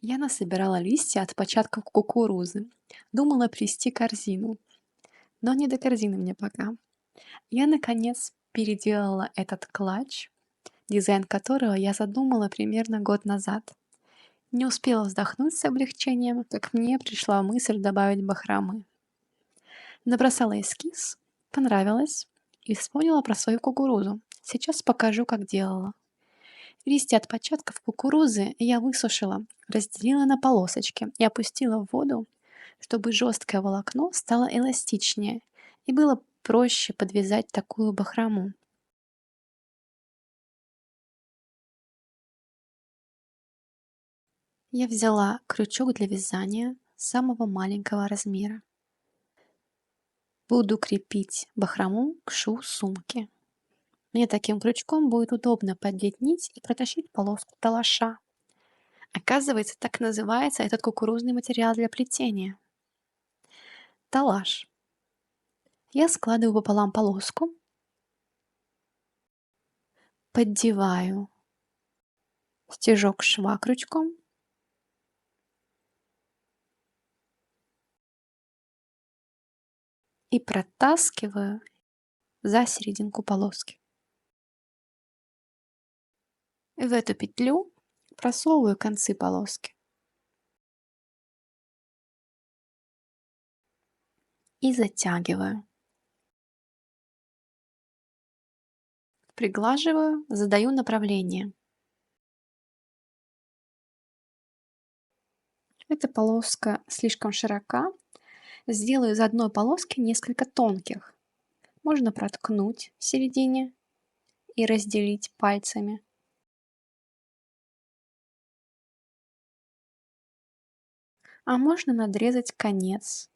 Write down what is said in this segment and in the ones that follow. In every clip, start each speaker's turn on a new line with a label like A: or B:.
A: Я насобирала листья от початков кукурузы. Думала плести корзину, но не до корзины мне пока. Я, наконец, переделала этот клатч, дизайн которого я задумала примерно год назад. Не успела вздохнуть с облегчением, как мне пришла мысль добавить бахромы. Набросала эскиз, понравилось, и вспомнила про свою кукурузу. Сейчас покажу, как делала. Листья от початков кукурузы я высушила, разделила на полосочки и опустила в воду, чтобы жесткое волокно стало эластичнее и было проще подвязать такую бахрому. Я взяла крючок для вязания самого маленького размера. Буду крепить бахрому к шву сумки. Мне таким крючком будет удобно поддеть нить и протащить полоску талаша. Оказывается, так называется этот кукурузный материал для плетения. Талаш. Я складываю пополам полоску, поддеваю стежок шва крючком и протаскиваю за серединку полоски. В эту петлю просовываю концы полоски и затягиваю. Приглаживаю, задаю направление. Эта полоска слишком широка. Сделаю из одной полоски несколько тонких. Можно проткнуть в середине и разделить пальцами. А можно надрезать конец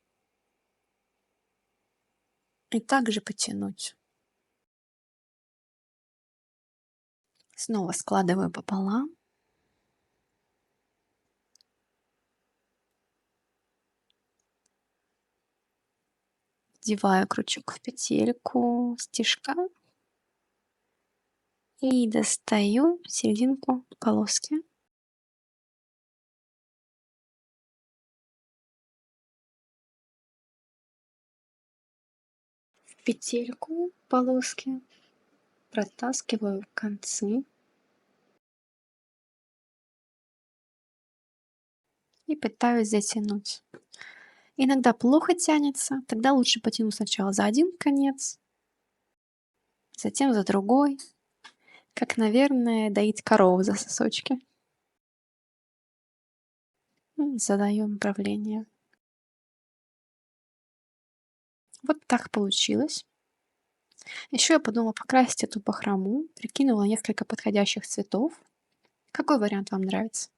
A: и также потянуть. Снова складываю пополам. Вдеваю крючок в петельку стежка и достаю серединку полоски. В петельку полоски протаскиваю концы и пытаюсь затянуть. Иногда плохо тянется, тогда лучше потянуть сначала за один конец, затем за другой, как, наверное, доить корову за сосочки. Задаем направление. Вот так получилось. Еще я подумала покрасить эту бахрому, прикинула несколько подходящих цветов. Какой вариант вам нравится?